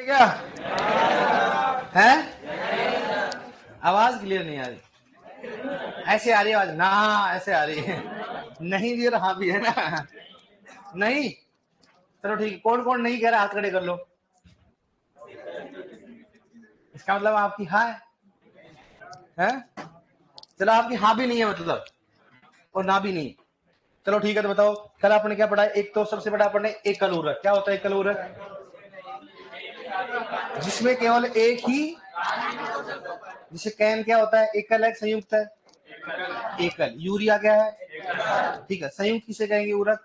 क्या है? आवाज क्लियर नहीं आ रही। ऐसे आ रही आवाज ना, ऐसे आ रही है। नहीं भी और हाँ भी है ना। नहीं, चलो ठीक है। कौन कौन नहीं कह रहा हाथ खड़े कर लो। इसका मतलब आपकी हाँ है? चलो आपकी हाँ भी नहीं है मतलब, और ना भी नहीं। चलो ठीक है, तो बताओ कल आपने क्या पढ़ा? एक तो सबसे बड़ा आपने एकल उर्वरक। क्या होता है एकल उर्वरक? जिसमें केवल एक ही, जिसे कैन क्या होता है? एकल है, संयुक्त है? एकल। यूरिया क्या है? ठीक है। संयुक्त किसे कहेंगे? उर्वरक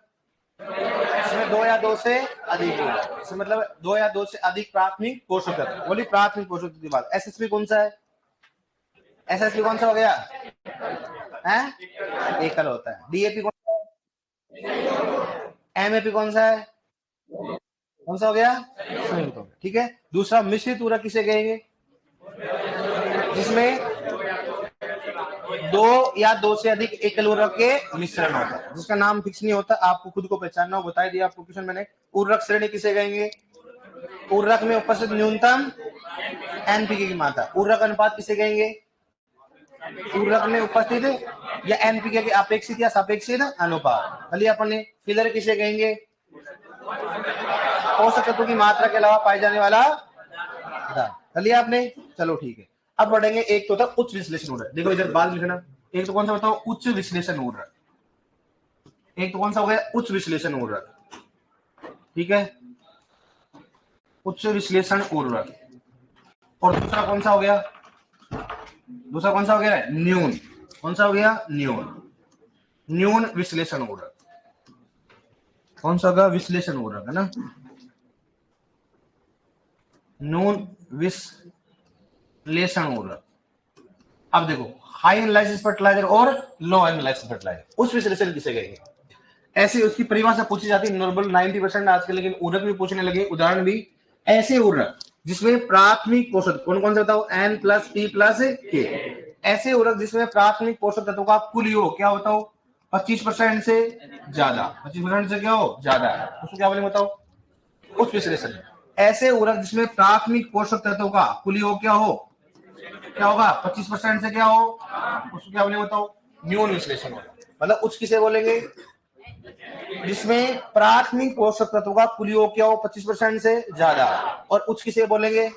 इसमें दो या दो से अधिक उर्वरक, इसमें मतलब दो या दो से अधिक प्राथमिक पोषक तत्व। बोली प्राथमिक पोषक तत्व की बात। एसएसपी कौन सा है? एसएसपी कौन सा हो गया? है? एकल होता है। डीएपी कौन सा है? एमएपी कौन सा है? कौन सा हो गया? संयुक्त हो गया। ठीक है। दूसरा मिश्रित उर्वरक किसे कहेंगे? जिसमें दो या दो से अधिक एकल उर्वरक के मिश्रण होता है, जिसका नाम फिक्स नहीं होता, आपको खुद को पहचानना हो। बता दिया आपको क्वेश्चन मैंने। उर्वरक श्रेणी किसे कहेंगे? उर्वरक में उपस्थित न्यूनतम एनपीके की मात्रा। उर्वरक अनुपात किसे कहेंगे? उर्वरक में उपस्थित या एनपीके के अपेक्षित या सापेक्षित अनुपात। चलिए अपन फिलर किसे कहेंगे? पोषक तत्वों की मात्रा के अलावा पाए जाने वाला पदार्थ। चलिए आपने, चलो ठीक है। अब बढ़ेंगे। एक तो था उच्च विश्लेषण उर्वरक। देखो इधर बात लिखना। एक तो कौन सा बताओ? उच्च विश्लेषण उर्वरक। एक तो कौन सा हो गया? उच्च विश्लेषण उर्वरक। ठीक है, उच्च विश्लेषण उर्वरक। और दूसरा कौन सा हो गया? दूसरा कौन सा हो गया? न्यून। कौन सा हो गया? न्यून। न्यून विश्लेषण उर्वरक। कौन सा होगा? विश्लेषण उर्वरक है ना। न्यून विश्लेषण उर्वरक। अब देखो, हाई एनालिसिस फर्टिलाइजर और लो एनालिसिस फर्टिलाइजर, उस विश्लेषण किसे कहेंगे? ऐसे उसकी परिभाषा पूछी जाती है नॉर्मल 90% आजकल, लेकिन उर्वरक भी पूछने लगे। उदाहरण भी ऐसे उर्वरक जिसमें प्राथमिक पोषक कौन कौन से बताओ? N plus P plus K। ऐसे उर्वरक जिसमें प्राथमिक पोषक तत्वों का कुल योग क्या होता हो? 25% से ज्यादा। 25% से क्या हो? ज्यादा। उसको क्या बोले बताओ? उच्च विश्लेषण। ऐसे उर्वरक जिसमें प्राथमिक पोषक तत्वों का कुल योग क्या हो? क्या होगा? 25% से क्या हो? उसको क्या बोले बताओ? न्यून विश्लेषण होगा। मतलब उच्च किसे बोलेंगे? जिसमें प्राथमिक पोषक तत्वों का कुल योग क्या हो? 25% से ज्यादा। और उच्च किसे बोलेंगे?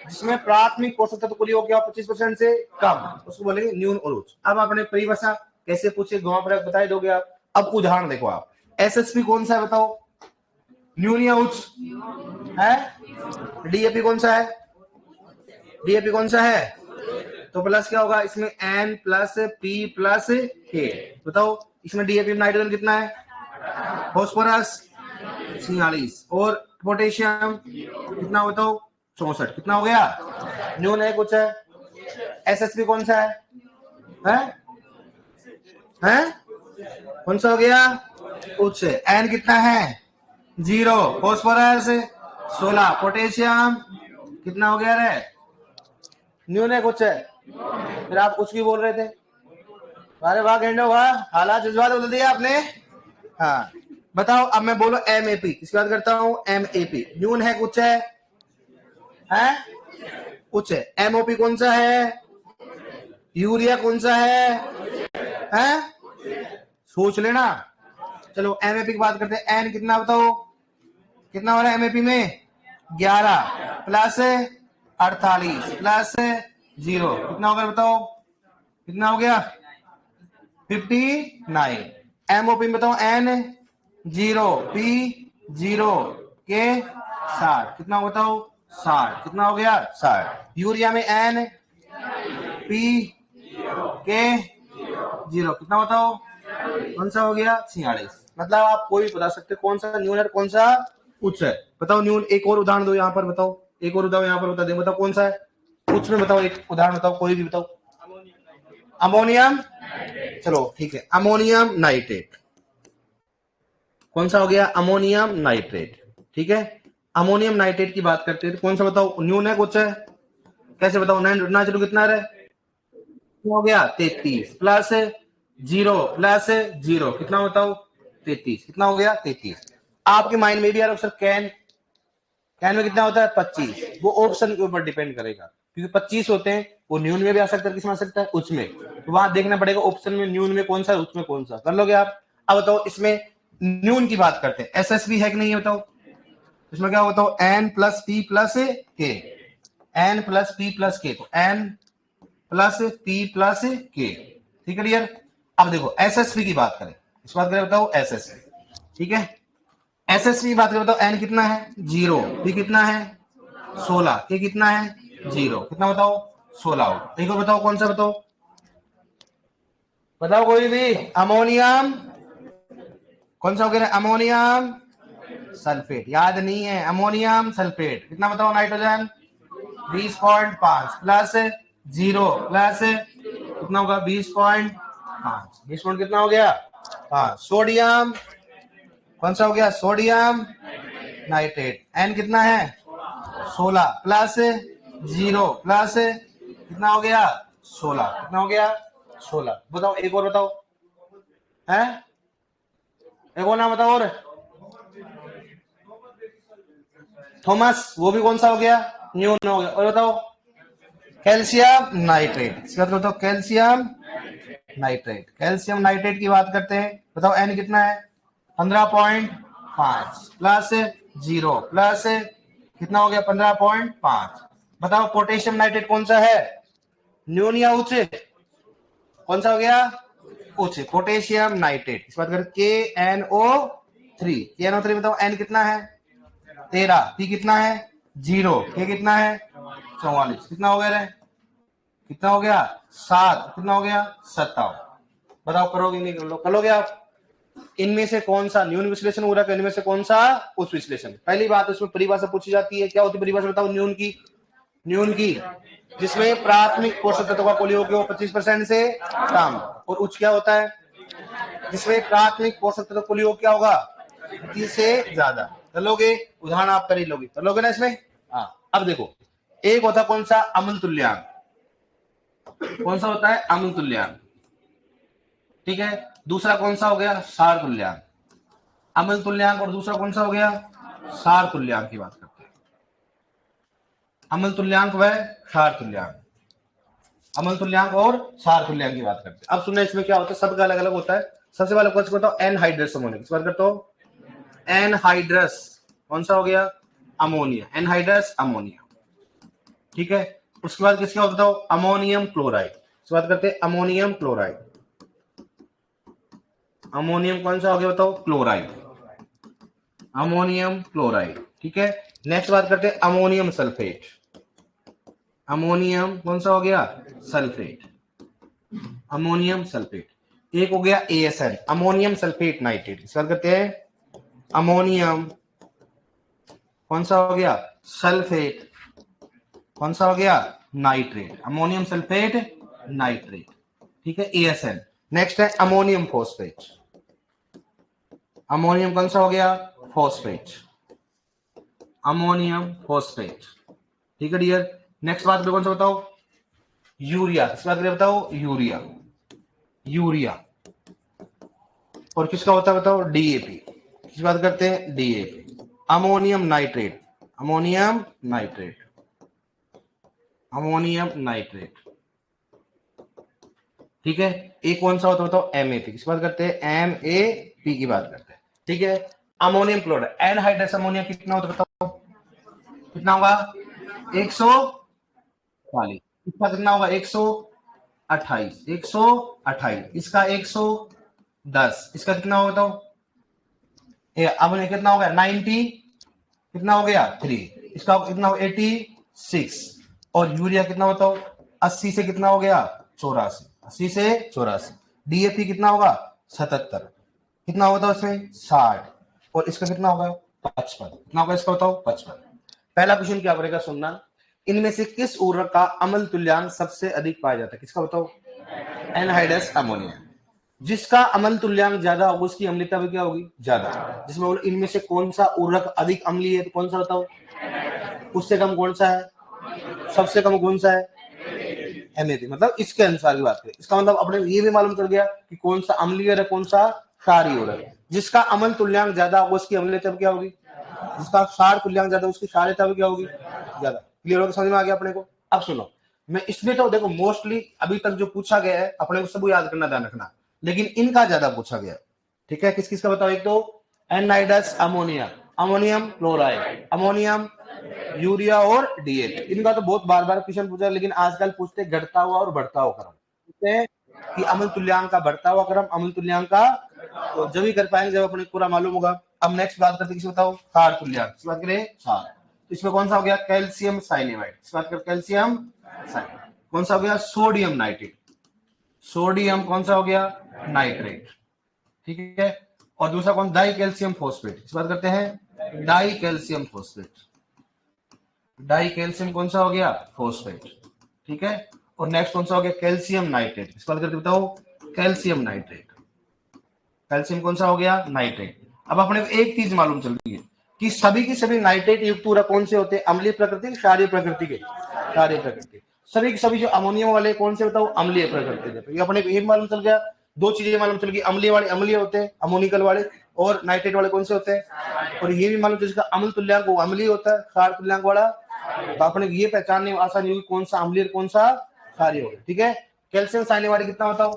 जिसमें प्राथमिक पोषक तत्व कुल योग क्या हो? 25% से कम, उसको बोलेंगे न्यून और उच्च। अब आपने परिभाषा कैसे पूछे, घुमा फिरा बता दोगे आप। अब उदाहरण देखो आप। एसएसपी कौन सा है बताओ? न्यून या उच्च है? डीएपी कौन सा है? डीएपी कौन सा है? तो प्लस क्या होगा इसमें? एन प्लस पी प्लस के। बताओ इसमें डीएपी में नाइट्रोजन कितना है? फॉस्फोरस 46 और पोटेशियम कितना बताओ? 64। कितना हो गया? न्यून है कुछ है? एसएसपी कौन सा है? हैं? कौन सा हो गया? उच्च। एन कितना है? 0। फॉस्फोरस 16। पोटेशियम कितना हो गया रे? न्यून है कुछ है? फिर आप कुछ भी बोल रहे थे। अरे वाह गेंडो वाह, हालात जज्बात बदल दिया आपने। हाँ बताओ। अब मैं बोलो एमएपी, इसकी बात करता हूँ। एमएपी न्यून है कुछ है? कुछ है। एमओपी कौन सा है? यूरिया कौन सा है? सोच लेना। चलो एमएपी की बात करते हैं। एन कितना बताओ? कितना हो रहा है एमएपी में? 11 प्लस 48 प्लस 0 कितना हो गया बताओ? कितना हो गया? 59। एमओपी में बताओ। एन 0 पी 0 के 60 कितना बताओ? 60 कितना हो गया? 60। यूरिया में एन पी के 0 कितना बताओ? कौन सा हो गया? 46। मतलब आप कोई बता सकते कौन सा न्यून है कौन सा उच्च है। बताओ न्यून। एक और उदाहरण दो यहाँ पर बताओ। एक और उदाहरण यहाँ पर बता दे। बताओ कौन सा है उच्च में? बताओ एक उदाहरण बताओ, कोई भी बताओ। अमोनियम। चलो ठीक है, अमोनियम नाइट्रेट। कौन सा हो गया? Ammonium nitrate. ठीक है, अमोनियम नाइट्रेट की बात करते हैं तो कौन सा बताओ? न्यून है कुछ है? कैसे बताओ? नाइट्रोजन कितना है? हो गया 33 प्लस 0 प्लस 0 कितना बताओ? 33। कितना हो गया? 33। आपके माइंड में भी यार सर कैन कैन में कितना होता है 25, वो ऑप्शन के ऊपर डिपेंड करेगा, क्योंकि 25 होते हैं, वो न्यून में भी आ सकता है, किसमें आ सकता है उसमें, तो वहां देखना पड़ेगा ऑप्शन में न्यून में कौन सा है, उसमें कौन सा। कर लोगे आप। अब बताओ इसमें न्यून की बात करते हैं, एसएसबी है कि नहीं है बताओ। इसमें क्या होता है एन प्लस पी प्लस के, एन प्लस पी प्लस के, तो एन प्लस पी प्लस के, ठीक है डियर। अब देखो एसएसपी की बात करें, इस बात करें बताओ एसएसपी, ठीक है। एसएसपी की बात करें बताओ एन कितना है 0, पी कितना है 16, के कितना है 0, कितना बताओ 16। एक और बताओ कौन सा बताओ, बताओ कोई भी। अमोनियम, कौन सा हो गया अमोनियम सल्फेट, याद नहीं है अमोनियम सल्फेट, कितना बताओ नाइट्रोजन 20.5 प्लस 0 प्लस कितना होगा 20.5, 20 पॉइंट कितना हो गया। हाँ सोडियम, कौन सा हो गया सोडियम नाइट्रेट, एन कितना है 16 प्लस 0 प्लस कितना हो गया 16, कितना हो गया 16। बताओ एक और बताओ, है एक और ना बताओ, और थॉमस, वो भी कौन सा हो गया न्यून हो गया। और बताओ कैल्शियम नाइट्रेट, इसका मतलब बताओ कैल्शियम नाइट्रेट, कैल्शियम नाइट्रेट की बात करते हैं, बताओ एन कितना है 15.5 प्लस 0 प्लस कितना हो गया 15.5। बताओ पोटेशियम नाइट्रेट कौन सा है न्यून या उच्च, कौन सा हो गया उच्च, पोटेशियम नाइट्रेट। इस बात करें KNO3, KNO3 बताओ एन कितना है 13, पी कितना है 0, के कितना है 44, कितना हो गया रे, कितना हो गया 7, कितना हो गया 57। बताओ करोगे नहीं, कर लो, करोगे आप। इनमें से कौन सा न्यून विश्लेषण हो रहा है, इनमें से कौन सा उच्च विश्लेषण। पहली बात उसमें परिभाषा पूछी जाती है, क्या होती है परिभाषा बताओ न्यून की, न्यून की जिसमें प्राथमिक पोषक तत्वों का कुल योग 25% से कम, और उच्च क्या होता है जिसमें प्राथमिक पोषक तत्व कुल योग क्या होगा 30 से ज्यादा। कर लोगे, उदाहरण आप कर ही लोगे, कर लोगे ना इसमें। हाँ अब देखो, एक होता कौन सा अम्ल तुल्यांक, कौन सा होता है अम्ल तुल्यांक, ठीक है। दूसरा कौन सा हो गया सार तुल्यांक, अम्ल तुल्यांक, और दूसरा कौन सा हो गया सार तुल्यांक की बात करते हैं। अम्ल तुल्यांक व सार तुल्यांक, अम्ल तुल्यांक और सार तुल्यांक की बात करते हैं। अब सुनना इसमें क्या होता है, सबका अलग अलग होता है। सबसे पहले कौन सा बताओ एनहाइड्रस अमोनिया, किस बात करते हो एनहाइड्रस, कौन सा हो गया अमोनिया, एनहाइड्रस अमोनिया, ठीक है। उसके बाद किसका होता है अमोनियम क्लोराइड, इस बात करते हैं अमोनियम क्लोराइड, अमोनियम कौन सा हो गया बताओ क्लोराइड, अमोनियम क्लोराइड, ठीक है। नेक्स्ट बात करते हैं अमोनियम सल्फेट, अमोनियम कौन सा हो गया सल्फेट, अमोनियम सल्फेट। एक हो गया ASN अमोनियम सल्फेट नाइट्रेट, इस बात करते हैं अमोनियम कौन सा हो गया सल्फेट, कौन सा हो गया नाइट्रेट, अमोनियम सल्फेट नाइट्रेट, ठीक है ASN। नेक्स्ट है अमोनियम फॉस्फेट, अमोनियम कौन सा हो गया फॉस्फेट, अमोनियम फॉस्फेट, ठीक है डियर। नेक्स्ट बात कौन सा बताओ यूरिया, इस बात करें बताओ यूरिया, यूरिया, और किसका होता है बताओ DAP, किस बात करते हैं DAP, ammonium nitrate, ammonium nitrate, ammonium nitrate, ठीक है। एक कौन सा होता है बताओ MAP, किस बात करते हैं MAP की बात करते हैं, ठीक है। अमोनियम क्लोराइड एनहाइड्रस अमोनिया कितना होता है बताओ, कितना होगा 140, इसका कितना होगा 128, 128, इसका 110, इसका कितना होगा बताओ अब कितना हो गया 90, कितना हो गया 3, इसका कितना हो 86, और यूरिया कितना बताओ 80 से कितना हो गया 84, 80 से 84। DAP कितना होगा 77, कितना होगा उसमें 60, और इसका कितना होगा 55, कितना होगा इसका बताओ 55। पहला क्वेश्चन क्या करेगा सुनना, इनमें से किस उर्वरक का अम्ल तुल्यांक सबसे अधिक पाया जाता है, किसका बताओ एनहाइड्रस अमोनिया, जिसका अम्ल तुल्यांक ज्यादा होगा उसकी अम्लता भी क्या होगी ज्यादा, जिसमें इनमें से कौन सा उर्वरक अधिक अम्लीय है तो कौन सा बताओ, उससे कम कौन सा है, सबसे कम कौन सा है MAP, मतलब इसके अनुसार की बात करें। इसका मतलब अपने ये भी मालूम चल गया कि कौन सा अम्लीय है कौन सा क्षारीय है, जिसका अम्ल तुल्यांक ज्यादा होगा उसकी अम्लता क्या होगी जिसका क्षार तुल्यांक ज्यादा उसकी क्षारीयता भी क्या होगी, ज्यादा। क्लियर होगा, समझ में आ गया अपने को। अब सुनो, मैं इसमें तो देखो मोस्टली अभी तक जो पूछा गया है अपने को सब याद करना, ध्यान रखना, लेकिन इनका ज्यादा पूछा गया। ठीक है, किस किस का बताओ। एक तो anhydrous ammonia, ammonium chloride, ammonium urea और डीएपी। इनका तो बहुत बार बार क्वेश्चन पूछा, लेकिन आजकल पूछते घटता हुआ और बढ़ता हुआ क्रम, पूछते हैं कि अम्ल तुल्यांक का बढ़ता हुआ क्रम, अम्ल तुल्यांक का, तो जब ही कर पाएंगे जब अपने पूरा मालूम होगा। अब नेक्स्ट बात करते किसी बताओ, क्षार तुल्यांक। इस बात करें क्षार, तो इसमें कौन सा हो गया, कैल्शियम साइनाइड। इस बात कर कैल्शियम साइनाइड। कौन सा हो गया, सोडियम नाइट्रेट। सोडियम कौन सा हो गया, नाइट्रेट। ठीक है, और दूसरा कौन, डाई कैल्शियम फॉस्फेट। इस बात करते हैं die calcium phosphate. Die calcium कौन सा हो गया, फॉस्फेट। ठीक है, और नेक्स्ट कौन सा हो गया, कैल्शियम नाइट्रेट। इस बात करके बताओ, कैल्शियम नाइट्रेट। कैल्शियम कौन सा हो गया, नाइट्रेट। अब अपने को एक चीज मालूम चल रही है कि सभी की सभी नाइट्रेट युक्त ऊर्जा कौन से होते हैं, अम्लीय प्रकृति, क्षारीय प्रकृति के, क्षारीय प्रकृति। सभी के सभी जो अमोनियम वाले कौन से बताओ, अम्लीय प्रकृति के। तो ये अपने को एक मालूम चल गया, दो चीजें मालूम चल गई, अम्लीय वाले अम्लीय होते हैं अमोनिकल वाले, और नाइट्रेट वाले कौन से होते हैं। और ये भी मालूम जिसका अम्ल तुल्यांक वो अम्लीय होता है, क्षार तुल्यांक वाला। तो अपने ये पहचानने में आसानी होगी कौन सा अम्लीय कौन सा क्षारीय होगा। ठीक है, कैल्शियम साइनाइड कितना बताओ,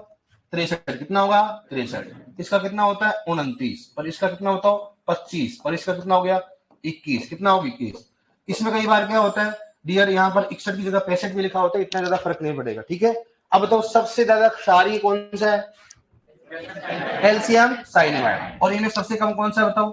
63। कितना होगा, 63। इसका कितना होता है, 29। और इसका कितना होता है, 25। और इसका कितना हो गया, 21। कितना होगा, 21। इसमें कई बार क्या होता है डियर, यहाँ पर 61 की जगह 65 भी लिखा होता है, इतना ज्यादा फर्क नहीं पड़ेगा। ठीक है, अब बताओ सबसे ज्यादा क्षारीय कौन सा है, कैल्शियम साइनाइड। और इनमें सबसे कम कौन सा बताओ,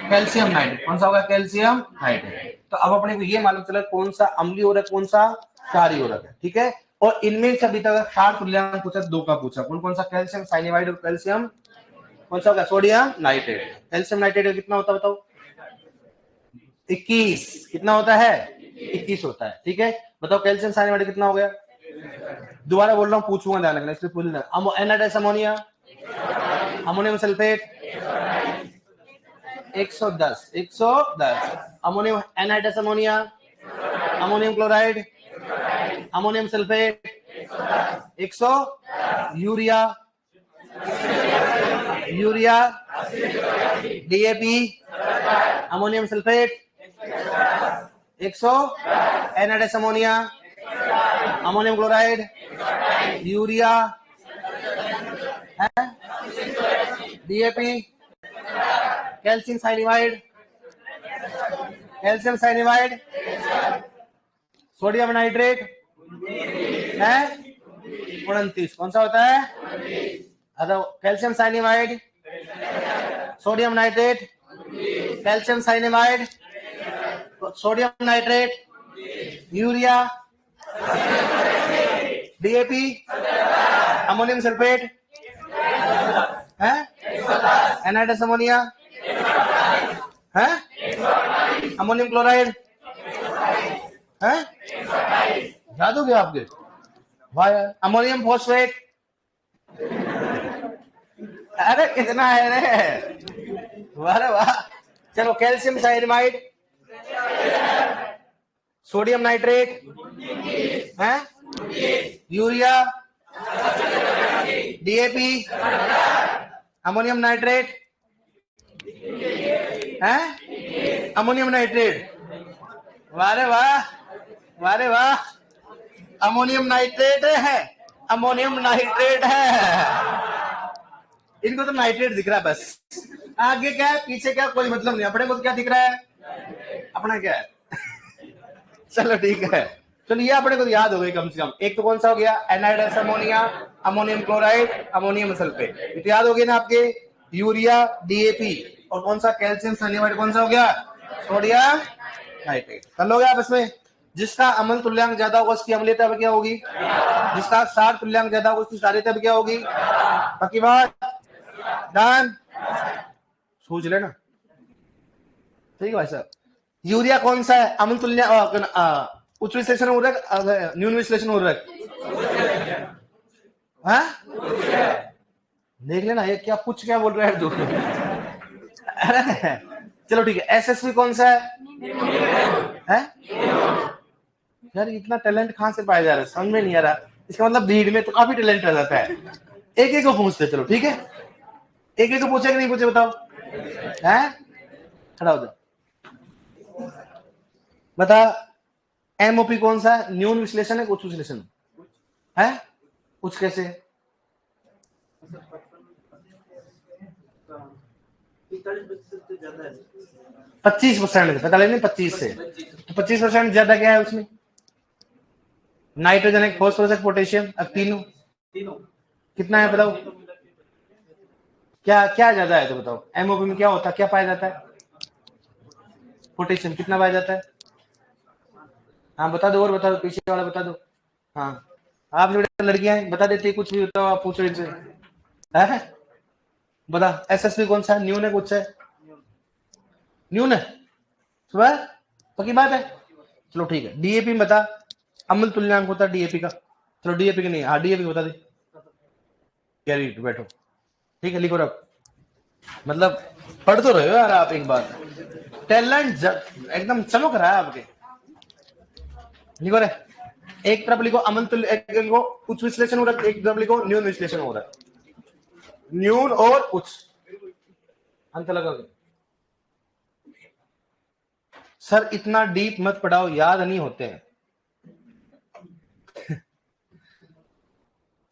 कैल्शियम नाइट्रेट। कौन सा होगा, कैल्शियम नाइट्रेट। तो अब अपने को ये मालूम चला कौन सा अम्लीय हो रहा है, कौन सा क्षारीय हो रहा है। ठीक है, और इनमें से अभी तक क्षार तुल्यांक पूछा, दो का पूछा, कौन कौन सा, कैल्शियम साइनाइड और कैल्शियम कौन सा होगा, सोडियम नाइट्रेट। कैल्शियम नाइट्रेट कितना होता है बताओ, 21। कितना होता है, 21 होता है। ठीक है, बताओ कैल्शियम साइनाइड कितना हो गया, दोबारा बोल रहा हूँ, पूछूंगा, ध्यान रखना, इसलिए पूछना। Anhydrous ammonia, ammonium sulphate 110, 110। Ammonium anhydrous ammonia, ammonium chloride, ammonium sulphate 100, urea, urea DAP, ammonium sulphate 100, anhydrous ammonia, ammonium chloride, urea है, DAP, calcium cyanide, calcium cyanide, sodium nitrate है 29। कौन सा होता है, calcium cyanide, sodium nitrate, calcium cyanide, sodium nitrate, urea, DAP, ammonium sulphate है, anhydrous ammonia है, ammonium chloride है, याद हो गया आपके, वाह यार। अमोनियम फॉस्फेट, अरे कितना है रे, वाह वाह। चलो कैल्शियम साइनाइड, सोडियम नाइट्रेट है, यूरिया, डीएपी, अमोनियम नाइट्रेट है, अमोनियम नाइट्रेट, वाह वाह, वाह वाह। अमोनियम नाइट्रेट है, अमोनियम नाइट्रेट है, इनको तो नाइट्रेट दिख रहा है बस, आगे क्या है पीछे क्या कोई मतलब नहीं, अपने को तो क्या दिख रहा है, अपना क्या है। चलो ठीक है, चलो ये अपने को याद हो गई कम से कम। एक तो कौन सा हो गया, anhydrous ammonia, ammonium chloride, ammonium sulphate, तो याद हो गया ना आपके, यूरिया, डीएपी, और कौन सा कैल्शियम साइनाइड, कौन सा हो गया, सोडियम नाइट्रेट। कर लोगे आप इसमें, जिसका अम्ल तुल्यांक ज्यादा होगा उसकी अम्लीयता क्या होगी, जिसका क्षार तुल्यांक ज्यादा होगा उसकी क्षारीयता क्या होगी। बाकी बात डन, सोच लेना। ठीक है भाई साहब, यूरिया कौन सा है, अम्ल तुल्यांक, उच्च विश्लेषण उर्वरक, न्यून विश्लेषण उर्वरक, देख लेना ये क्या कुछ क्या बोल रहा है तू। अरे चलो ठीक है, एसएसपी कौन सा है? यार इतना टैलेंट कहां से पाया जा रहा है, समझ में नहीं आ रहा। इसका मतलब भीड़ में तो काफी टैलेंट आ जाता है। एक एक को पूछते, चलो ठीक है, एक एक को पूछे कि नहीं पूछे बताओ, हैं खड़ा हो जाओ। बता एमओपी कौन सा है, न्यून विश्लेषण है उच्च विश्लेषण है? उच्च कैसे? 25% पता लगे 25 से, तो 25% ज्यादा क्या है उसमें? नाइट्रोजन एक, फॉस्फोरस एक, पोटेशियम, अब तीनों कितना है बताओ? क्या क्या ज्यादा है तो बताओ, एमओपी में क्या होता है, क्या पाया जाता है? पोटेशियम कितना पाया जाता है? हाँ बता दो, और बता दो, पीछे वाला बता दो। हाँ आप जो लड़कियां हैं बता देती है, कुछ भी बताओ आप, पूछो इनसे है? बता एसएसपी कौन सा है, न्यून है कुछ है? न्यून है सुबह, पक्की बात है। चलो ठीक है, डीएपी में बता, अम्ल तुल्यांक होता है डीएपी का। चलो डीएपी का नहीं, हाँ डीएपी बता दे। कैरी बैठो, ठीक है, लिखो रख, मतलब पढ़ तो रहे हो यार आप, एक बार टैलेंट एकदम चमक रहा है आपके। लिखो रे, एक तरफ लिखो अम्ल तुल्य, एक लिखो उच्च विश्लेषण हो रहा है, एक तरफ लिखो न्यून विश्लेषण हो रहा है, न्यून और उच्च अंत लगा। सर इतना डीप मत पढ़ाओ, याद नहीं होते हैं।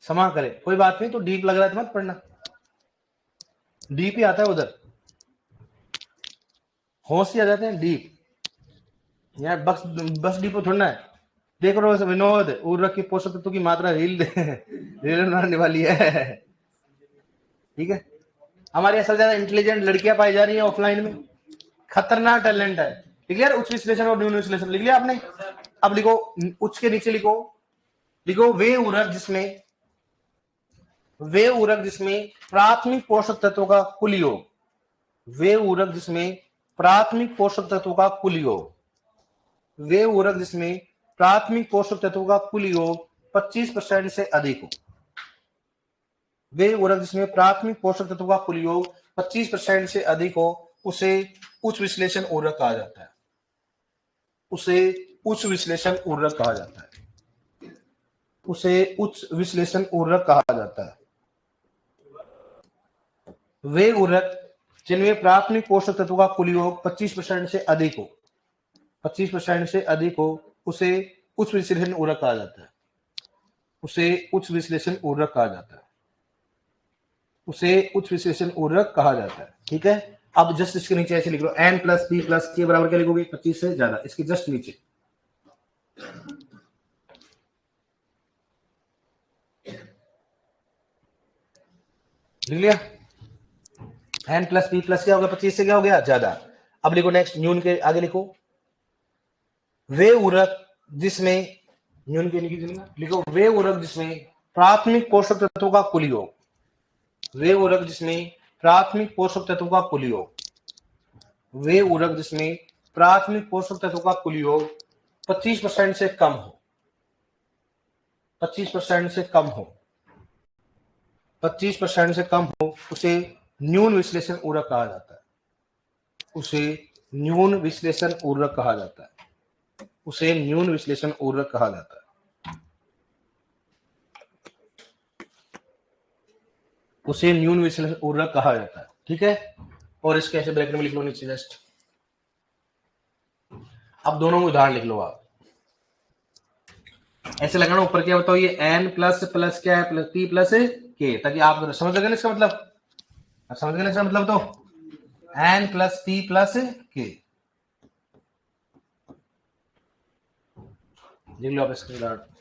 क्षमा करे, कोई बात नहीं, तो डीप लग रहा है तो मत पढ़ना, डीप ही आता है उधर, होश ही आ जाते हैं डीप। यार बस बस डीप थोड़ा है। देख रहे हो विनोद, उर्वरक की पोषक तत्वों की मात्रा रील रील बनाने वाली है, ठीक है। हमारे यहाँ सबसे ज्यादा इंटेलिजेंट लड़कियां पाई जा रही है ऑफलाइन में, खतरनाक टैलेंट है। लिख लिया उच्च विश्लेषण और न्यून विश्लेषण, लिख लिया आपने? अब लिखो उच्च के नीचे लिखो, लिखो वे उर्वरक जिसमें, वे उर्वरक जिसमें प्राथमिक पोषक तत्वों का कुल योग, वे उर्वरक जिसमें प्राथमिक पोषक तत्वों का कुल योग, वे उर्वरक जिसमें प्राथमिक पोषक तत्वों का कुल योग 25% से अधिक हो, वे उर्वरक जिसमें प्राथमिक पोषक तत्वों का कुल योग 25% से अधिक हो, उसे उच्च विश्लेषण उर्वरक कहा जाता है, उसे उच्च विश्लेषण उर्वरक कहा जाता है, उसे उच्च विश्लेषण उर्वरक कहा जाता है। वे उर्वरक जिनमें प्राथमिक पोषक तत्वों का कुल योग 25% से अधिक हो, 25% से अधिक हो, उसे उच्च विश्लेषण उर्वरक कहा जाता है, उसे उच्च विश्लेषण उर्वरक कहा जाता है, उसे उच्च विश्लेषण उर्वरक कहा जाता है, ठीक है। अब जस्ट इसके नीचे ऐसे लिख लो, एन प्लस पी प्लस के बराबर क्या लिखोगे, 25 से ज्यादा, इसके जस्ट नीचे लिख लिया। एन प्लस पी प्लस क्या हो गया, 25 से क्या हो गया, ज्यादा। अब लिखो नेक्स्ट, न्यून के आगे लिखो, वे उर्वरक जिसमें, न्यून के लिखो वे उर्वरक जिसमें प्राथमिक पोषक तत्वों का कुल योग, वे उर्वरक जिसमें प्राथमिक पोषक तत्वों का कुल योग, वे उर्वरक जिसमें प्राथमिक पोषक तत्वों का कुल योग 25% से कम हो, 25% से कम हो, 25% से कम हो, उसे न्यून विश्लेषण उर्वरक कहा जाता है, उसे न्यून विश्लेषण उर्वरक कहा जाता है, उसे न्यून विश्लेषण उर्वरक कहा जाता है, उसे न्यून विश्लेषण उर्वरक कहा जाता है, ठीक है। और इसके ऐसे ब्रैकेट में लिख लो नीचे जस्ट। अब दोनों में उदाहरण लिख लो आप, ऐसे लगाना ऊपर क्या बताओ, ये एन प्लस प्लस क्या है, प्लस पी प्लस के, ताकि आप समझ गए ना इसका मतलब, समझ गए ना इसका मतलब, तो एन प्लस पी प्लस के, लिख लो आप इसका उदाहरण।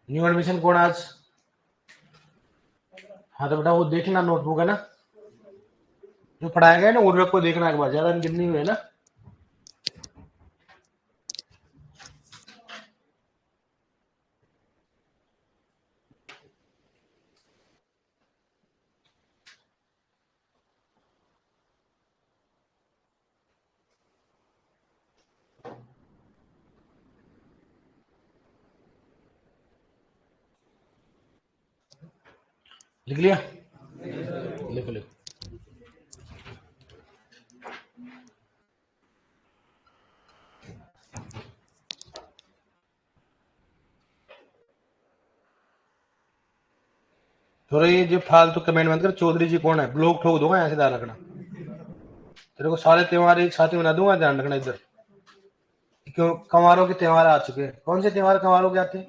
न्यू एडमिशन कौन आज? हाँ तो बेटा वो देखना नोटबुक है ना जो पढ़ाया गया है ना, उर्वरक को देखना एक बार, ज्यादा गिननी हुई है ना। लिख लिया? लिखो लिखो। थोड़ा ये जो फालतू कमेंट मत कर। चौधरी जी कौन है? ब्लॉक ठोक दूंगा, ऐसे ध्यान रखना। तेरे को सारे त्योहार एक साथ ही बना दूंगा, ध्यान रखना इधर। क्यों? कंवारों के त्योहार आ चुके हैं। कौन से त्योहार कंवारों के आते हैं?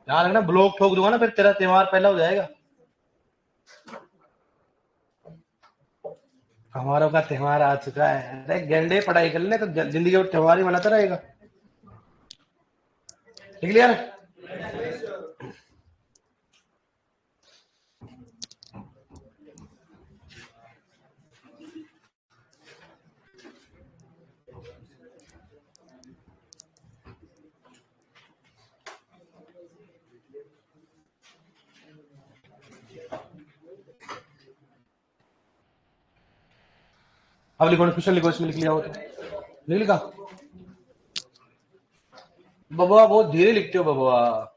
ध्यान रखना, ब्लॉक ठोक दूंगा ना, फिर तेरा त्योहार पहला हो जाएगा। कंवारों का त्योहार आ चुका है। अरे गेंडे, पढ़ाई कर ले तो जिंदगी में त्योहार ही मनाता रहेगा। लिख लिया ना? अब लिखो, क्वेश्चन लिखो, इसमें लिख लिया हो तो लिख लिखा। बबुआ बहुत धीरे लिखते हो बबुआ।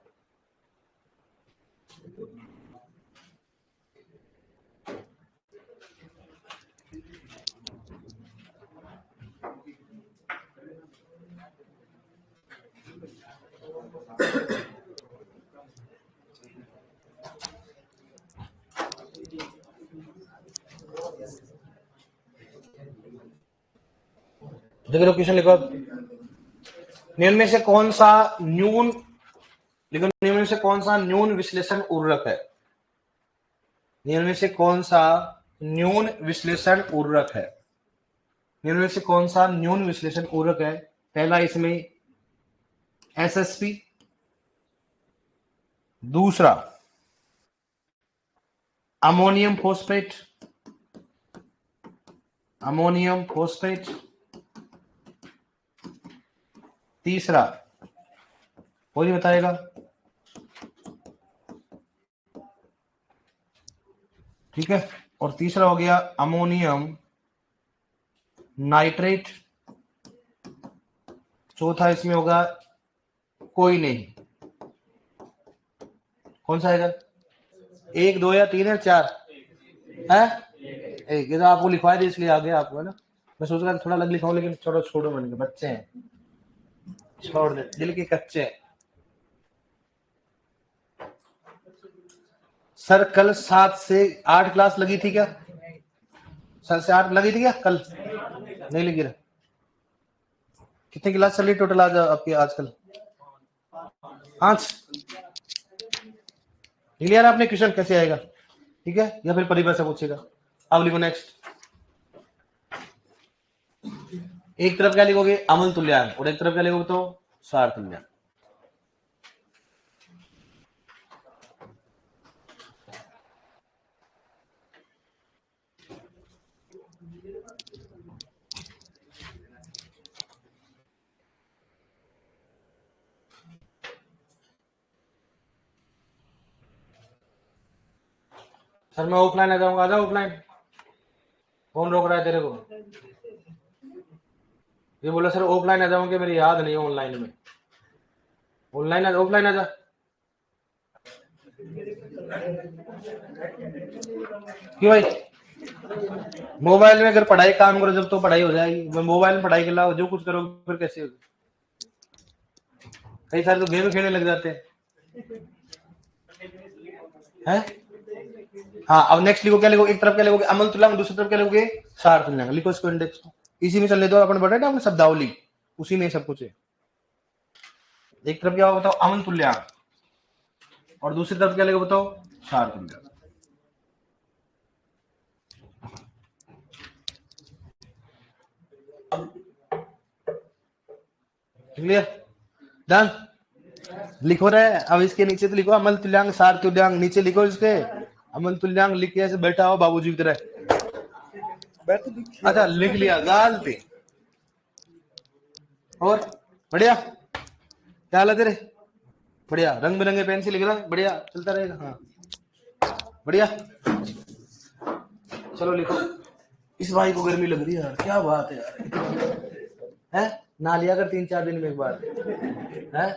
देखो क्वेश्चन लिखो। निम्न में से कौन सा न्यून, लिखो, निम्न में से कौन सा न्यून विश्लेषण उर्वरक है? निम्न में से कौन सा न्यून विश्लेषण उर्वरक है? निम्न में से कौन सा न्यून विश्लेषण उर्वरक है? पहला इसमें एसएसपी, दूसरा अमोनियम फॉस्फेट, अमोनियम फॉस्फेट, तीसरा कोई बताएगा? ठीक है, और तीसरा हो गया अमोनियम नाइट्रेट, चौथा इसमें होगा कोई नहीं। कौन सा आएगा? एक, दो या तीन या चार है? एक। ये तो आपको लिखवाया था इसलिए आ गया आपको, है ना। मैं सोच रहा था थोड़ा अलग लिखाऊं, लेकिन छोड़ो छोड़ो, मन के बच्चे हैं, छोड़ दे, दिल के कच्चे हैं। सर कल 7 से 8 क्लास लगी थी क्या? 7 से 8 लगी थी क्या कल? नहीं लगी रहा। कितनी क्लास चल रही टोटल आज आपकी आजकल? 5। क्लियर आपने? क्वेश्चन कैसे आएगा? ठीक है, या फिर परिभाषा पूछेगा। अब लिखो नेक्स्ट। एक तरफ क्या लिखोगे? अमल तुल्यांक, और एक तरफ क्या लिखोगे? तो सार तुल्यांक। सर मैं ऑफलाइन आ जाऊंगा, आ जाओ ऑफलाइन। कौन रोक रहा है तेरे को? ये बोला सर ऑफलाइन आ जाऊंगे, मेरी याद नहीं है ऑनलाइन में। ऑनलाइन आ, ऑफलाइन आ जा। क्यों भाई? मोबाइल में अगर पढ़ाई काम करो जब तो पढ़ाई हो जाएगी। मोबाइल में पढ़ाई के अलावा जो कुछ करो फिर कैसे होगी? कई सारे तो गेम खेलने लग जाते हैं। हाँ, अब नेक्स्ट लिखो, क्या लिखो? एक तरफ क्या लिखोगे? अमल तुल्यांक, दूसरी तरफ क्या लिखोगे? सार तुल्यांक। लिखो इसको इंडेक्स। इसी में चलने दो, अपन बढ़े ना अपने शब्दावली, उसी में सब कुछ है। एक तरफ क्या होगा बताओ? अमल तुल्यांक, और दूसरी तरफ क्या लिखो बताओ? सार तुल्यांक। क्लियर? डन? लिखो रहे। अब इसके नीचे तो लिखो अमल तुल्यांग सार तुल्यांग, नीचे लिखो इसके अमल तुल्यांग लिख के ऐसे बैठा हो बाबूजी की तरह। अच्छा लिख लिया गलती। और बढ़िया, क्या हालत है रे? बढ़िया, रंग बिरंगे पेन से लिख रहा है, बढ़िया चलता रहेगा। हाँ बढ़िया, चलो लिखो। इस भाई को गर्मी लग रही है यार, क्या बात है यार, है ना लिया कर 3-4 दिन में एक बार है।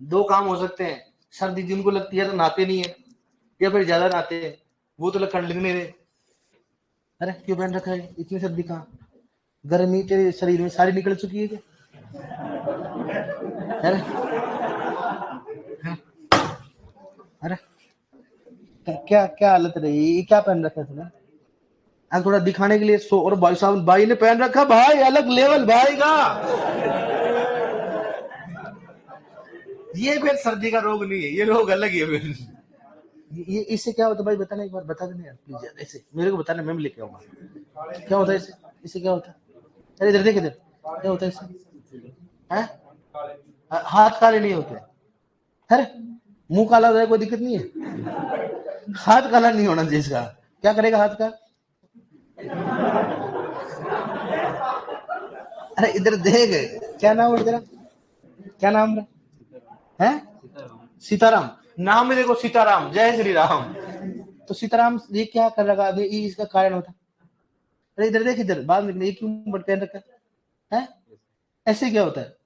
2 काम हो सकते हैं, सर्दी जिनको लगती है तो नहाते नहीं है, या फिर ज्यादा नहाते हैं, वो तो लक्षण लिखने रहे। अरे क्यों पहन रखा है, इतनी सर्दी कहाँ, गर्मी तेरे शरीर में सारी निकल चुकी है क्या? अरे अरे क्या क्या हालत रही, ये क्या पहन रखा है तूने? आज थोड़ा दिखाने के लिए सो, और भाई साहब भाई ने पहन रखा भाई अलग लेवल भाई का। ये फिर सर्दी का रोग नहीं है, ये रोग अलग ही है फिर। ये इससे क्या होता है भाई, बताना एक बार, बता देना यार प्लीज यार, ऐसे मेरे को बताना, मैं भी लेके आऊंगा। क्या होता है इससे, इससे क्या होता है? अरे इधर देख इधर, क्या होता है इससे? हैं? हाथ काले नहीं होते? अरे मुंह काला हो जाए कोई दिक्कत नहीं है, हाथ काला नहीं होना चाहिए इसका। क्या करेगा हाथ का? अरे इधर देख, क्या नाम है तेरा, क्या नाम है? सीताराम, नाम में देखो सीताराम, जय श्री राम। तो सीताराम ये क्या कर रखा, ये इसका कारण होता। अरे इधर देख इधर, बाद में ये क्यों बट पहन रखा है? ऐसे क्या होता है,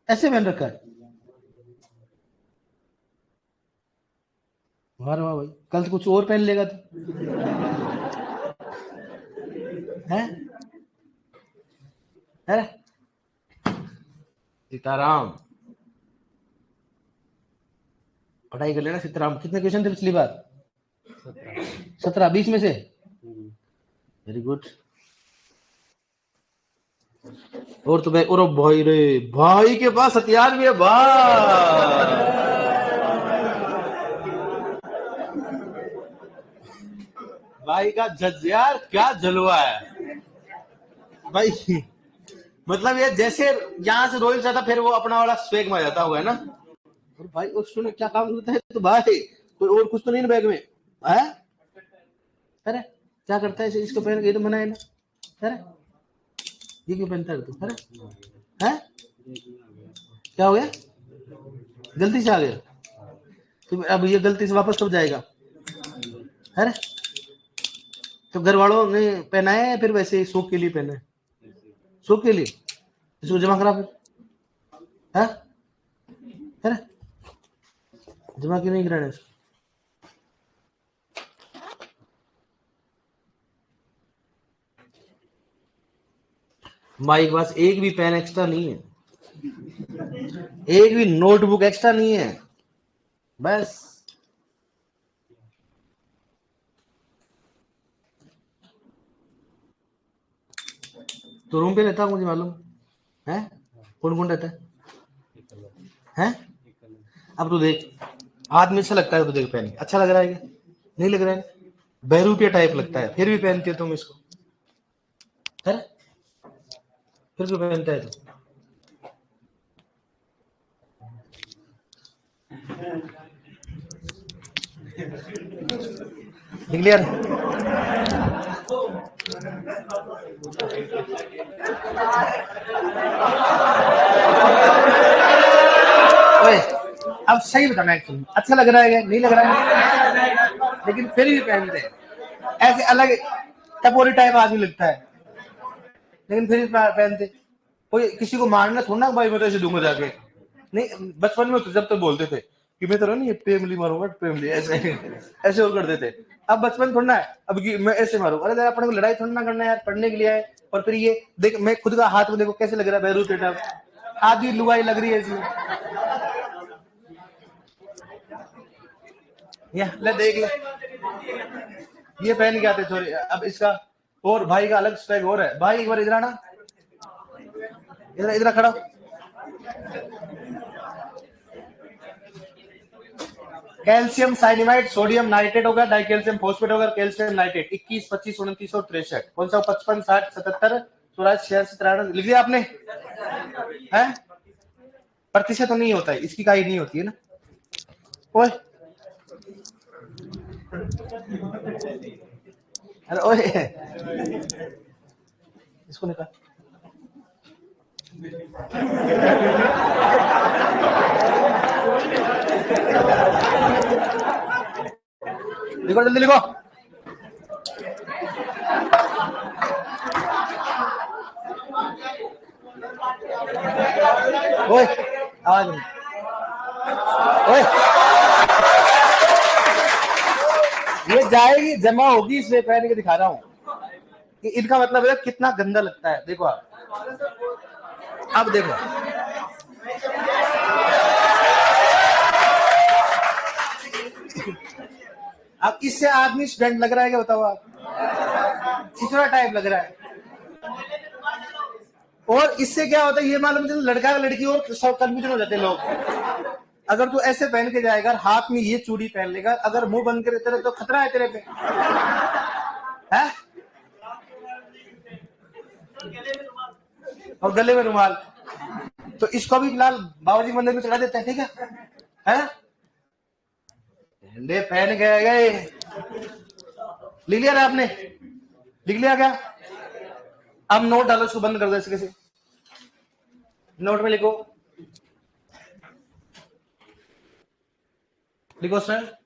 ऐसे पहन रखा है? वाह वाह भाई, कल तो कुछ और पहन लेगा तू, है? अरे सीताराम, पढ़ाई कर लेना सीताराम। कितने क्वेश्चन थे पिछली बार? 17, 20 में से? Very good. और तुम्हें, और भाई रे, भाई के पास हथियार भी है भाई, भाई का जज यार, क्या जलवा है भाई। मतलब ये जैसे यहाँ से रोहित जाता फिर वो अपना वाला स्वेग में जाता हुआ है ना। और भाई उसने क्या काम करता है तो भाई, कोई और कुछ तो नहीं ना बैग में है? अरे क्या करता है इसे, इसको पहन के, ये तो मना है ना। अरे ये क्यों पहनता है तू? अरे है क्या हो गया, गलती से आ गया तो अब ये गलती से वापस कब जाएगा? अरे तो घर वालों ने पहनाया है फिर वैसे शौक के लिए पहना है? शौक के लिए, इसको जमा करा फिर, है? अरे जमा क्यों नहीं कराना इसको? माई के पास एक भी पेन एक्स्ट्रा नहीं है, एक भी नोटबुक एक्स्ट्रा नहीं है, बस तो रूम पे रहता हूँ, मुझे मालूम है। कौन कौन रहता है? अब तो देख, हाथ में अच्छा लगता है तो देख, पहन के अच्छा लग रहा है क्या? नहीं लग रहा है, बहरूपिया टाइप लगता है, फिर भी पहनती हो तुम इसको, है? फिर क्यों पहनता है तू? क्लियर? ओए अब सही बताना है, अच्छा लग रहा है क्या, नहीं लग रहा है, लेकिन फिर भी पहनते हैं ऐसे अलग टपोरी टाइप आदमी लगता है, लेकिन फिर भी पहनते। कोई किसी को मारना थोड़ा ना भाई, मैं तो ऐसे दूंगा जाके, नहीं बचपन में तो जब तो बोलते थे कि मैं तो नहीं ये पेमली मारूंगा, पेमली ऐसे ऐसे और कर देते। अब बचपन थोड़ा है, अब मैं ऐसे मारूंगा। अरे अपने को लड़ाई थोड़ा ना करना है यार, पढ़ने के लिए आए। और फिर ये देख, मैं खुद का हाथ में देखो कैसे लग रहा है, बैरू पेटा आधी लुगाई लग रही है इसमें, या ले देख ले, ये पहन के आते थोड़ी। अब इसका और भाई का अलग स्टाइल और है। भाई एक बार इधर आना, इधर इधर खड़ा। कैल्शियम साइनिमाइड, सोडियम नाइट्रेट होगा, डाइकैल्शियम फॉस्फेट होगा, कैल्शियम नाइट्रेट 21, 25, 29 और 63। कौन सा? 55, 60, 77, 84, 86, 93 लिख दिया आपने? है, प्रतिशत तो नहीं होता है, इसकी इकाई नहीं होती है ना। ओए अरे ओए इसको निकाल। लिखो जल्दी लिखो। ओए आवाज नहीं। ओए ये जाएगी, जमा होगी, इसलिए पहन के दिखा रहा हूँ कि इनका मतलब है कितना गंदा लगता है। देखो आप, अब देखो अब इससे आदमी स्टूडेंट लग रहा है क्या, बताओ आप, चिचरा टाइप लग रहा है। और इससे क्या होता है ये मालूम चलो, लड़का लड़की और सब कंफ्यूजन हो जाते हैं लोग। अगर तू ऐसे पहन के जाएगा, हाथ में ये चूड़ी पहन लेगा, अगर मुंह बंद करे तेरे तो खतरा है तेरे पे, है? और गले में रुमाल, तो इसको भी फिलहाल बाबा जी मंदिर में चढ़ा देते हैं, ठीक है? झंडे पहन के गए। लिख लिया ना आपने, लिख लिया क्या? अब नोट डालो, उसको बंद कर दो इसके से। नोट में लिखो, लिखो सर,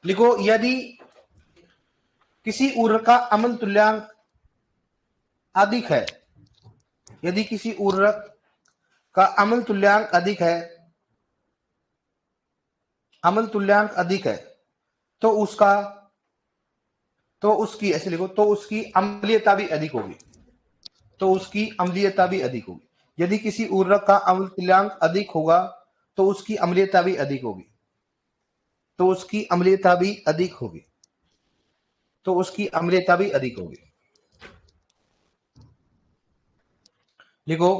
लिखो यदि किसी उर्वर का अम्ल तुल्यांक अधिक है, यदि किसी उर्वरक का अम्ल तुल्यांक अधिक है, अम्ल तुल्यांक अधिक है, तो उसका, तो उसकी, ऐसे लिखो, तो उसकी अम्लीयता भी अधिक होगी, तो उसकी अम्लीयता भी अधिक होगी। यदि किसी उर्वरक का अम्ल तुल्यांक अधिक होगा तो उसकी अम्लीयता भी अधिक होगी, तो उसकी अम्लीयता भी अधिक होगी, तो उसकी अम्लीयता भी अधिक होगी। लिखो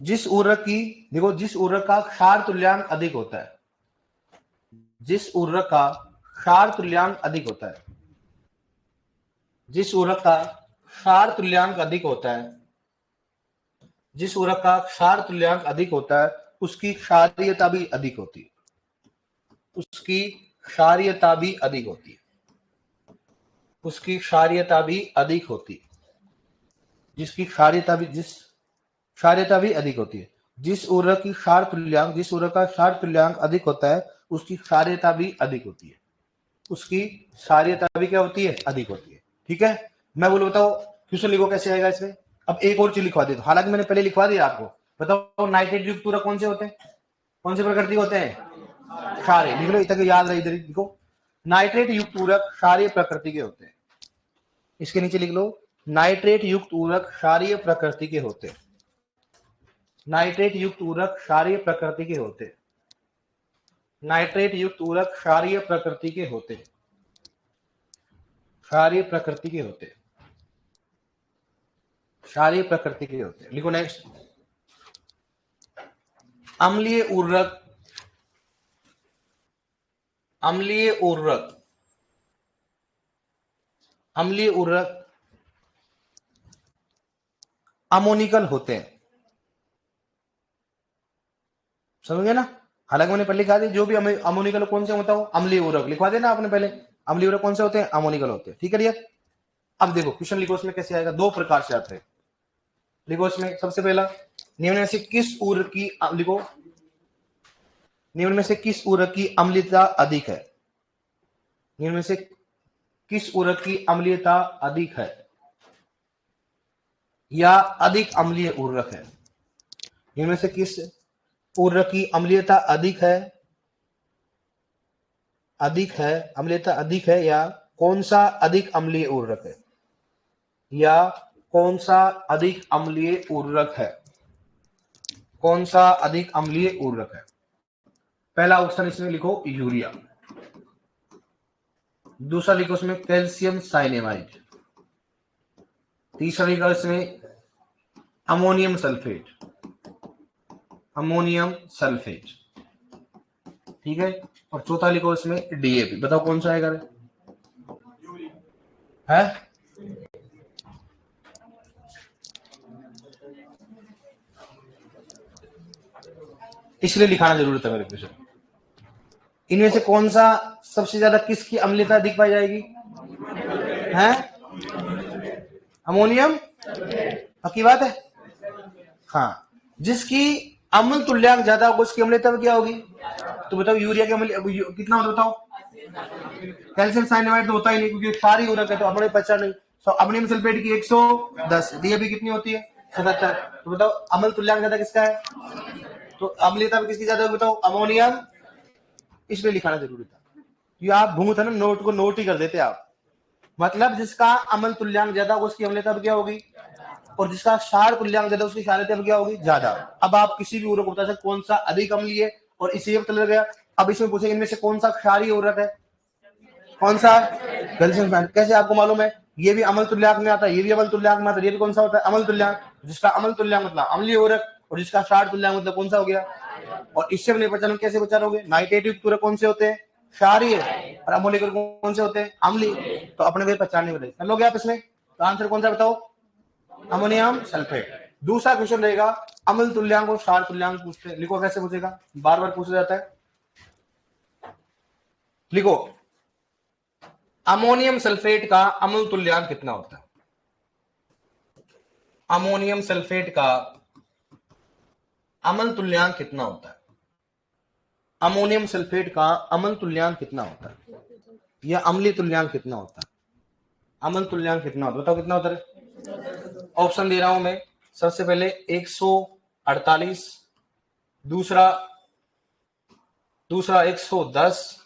जिस उर्वरक की, देखो जिस उर्वरक का क्षार तुल्यांक अधिक होता है, जिस उर्वरक का क्षार तुल्यांक अधिक होता है, जिस उर्वरक का क्षार तुल्यांक अधिक होता है, जिस उर्वरक का क्षार तुल्यांक अधिक होता है, उसकी क्षारीयता भी अधिक होती है, उसकी क्षारीयता भी अधिक होती है, उसकी क्षारीयता भी अधिक होती है, जिसकी क्षारीयता भी, जिस क्षारीयता भी अधिक होती है। जिस उर्वरक की क्षार तुल्यांक, जिस उर्वरक का क्षार तुल्यांक अधिक होता है, उसकी क्षारीयता भी अधिक होती है, उसकी क्षारीयता भी क्या होती है, अधिक होती है। ठीक है, मैं बोलो बताओ क्वेश्चन लिखो कैसे आएगा इसमें। अब एक और चीज लिखवा दे, हालांकि मैंने पहले लिखवा दिया आपको। बताओ नाइट्रेट युक्त उर्वरक कौन से होते हैं, कौन से प्रकृति होते हैं, क्षारीय। लिख लो, इतना याद रहे, इधर लिखो, नाइट्रेट युक्त उर्वरक क्षारीय प्रकृति के होते हैं। इसके नीचे लिख लो, नाइट्रेट युक्त उर्वरक क्षारीय प्रकृति के होते हैं, नाइट्रेट युक्त उर्वरक क्षारीय प्रकृति के होते हैं, नाइट्रेट युक्त उर्वरक क्षारीय प्रकृति के होते हैं, क्षारीय प्रकृति के होते हैं, क्षारीय प्रकृति के होते हैं। लिखो नेक्स्ट, अम्लीय उर्वरक, अम्लीय उर्वरक, अम्लीय उर्वरक अमोनिकल होते हैं, समझ गए ना। हालांकि मैंने पहले कहा था जो भी अमोनिकल कौन से होता हो, अम्लीय उर्वरक लिखवा देना आपने पहले, अम्लीय उर्वरक कौन से होते हैं, अमोनिकल होते हैं। ठीक है, अब देखो क्वेश्चन लिखो, उसमें कैसे आएगा, दो प्रकार से आते हैं। लिखो इसमें सबसे पहला, निम्न में से किस उर्वरक की, लिखो निम्न में से किस उर्वरक की अम्लीयता अधिक है, निम्न में से किस उर्वरक की अम्लीयता अधिक है या अधिक अम्लीय उर्वरक है, इनमें से किस उर्वरक की अम्लीयता अधिक है, अधिक है, अम्लीयता अधिक है, या कौन सा अधिक अम्लीय उर्वरक है, या कौन सा अधिक अम्लीय उर्वरक है, कौन सा अधिक अम्लीय उर्वरक है। पहला ऑप्शन इसमें लिखो यूरिया, दूसरा लिखो इसमें कैल्शियम साइनेमाइड, तीसरा लिखो इसमें अमोनियम सल्फेट, अमोनियम सल्फेट। ठीक है, और चौथा लिखो इसमें डीएपी। बताओ कौन सा आएगा है? इसलिए लिखाना जरूरी था मेरे क्वेश्चन। इनमें से कौन सा सबसे ज्यादा किसकी अम्लता दिख पाई जाएगी? है अमोनियम, पक्की बात है। हाँ, जिसकी अम्ल तुल्यांक ज्यादा होगा उसकी अम्लता क्या होगी? तो बताओ यूरिया की अम्ल कितना होता बताओ? कैल्शियम साइनाइड तो होता ही नहीं क्योंकि सारी उर्वरक है तो अपने पचा नहीं। तो अमोनियम सल्फेट की 110, डीएपी कितनी होती है? 77। तो बताओ अम्ल तुल्यांक ज्यादा किसका है? तो अम्लता किसकी ज्यादा होगी बताओ? अमोनियम। इसलिए लिखाना जरूरी था। ये आप भूमि था ना, नोट को नोट ही कर देते आप। मतलब जिसका अम्ल तुल्यांक ज्यादा होगा उसकी अम्लता क्या होगी, और जिसका क्षार तुल्यांक ज्यादा उसकी क्षारीयता क्या होगी? ज्यादा। अब आप किसी भी उर्वरक को बता सकते कौन सा अधिक अम्लीय है और इसी पता लग गया। अब इसमें पूछे इनमें से कौन सा क्षारीय उर्वरक है, कौन सा? Calcium cyanide. कैसे आपको मालूम है? ये भी अम्ल तुल्यांक में आता है, ये भी अम्ल तुल्यांक में आता है। ये भी कौन सा होता है? अम्ल तुल्यांक। जिसका अम्ल तुल्यांक मतलब अम्लीय उर्वरक और जिसका क्षार तुल्यांक मतलब कौन सा हो गया? और इससे अपने पहचान कैसे पहचानोगे? नाइट्रेट युक्त उर्वरक कौन से होते हैं? क्षारीय, और अम्लीय कौन से होते हैं? अम्लीय। तो अपने वे पहचानने वाले कर लोगे आप इसमें। तो आंसर कौन सा बताओ? Ammonium sulphate. दूसरा क्वेश्चन रहेगा अम्ल तुल्यांक और क्षार तुल्यांक पूछते हैं। लिखो कैसे पूछेगा, बार बार पूछा जाता है। लिखो अमोनियम सल्फेट का अम्ल तुल्यांक कितना होता है? अमोनियम सल्फेट का अम्ल तुल्यांक कितना होता है? अमोनियम सल्फेट का अम्ल तुल्यांक कितना होता है, या अम्लीय तुल्यांक कितना होता है? अम्ल तुल्यांक कितना होता है बताओ, कितना होता है? ऑप्शन दे रहा हूं मैं। सबसे पहले 148, दूसरा 110,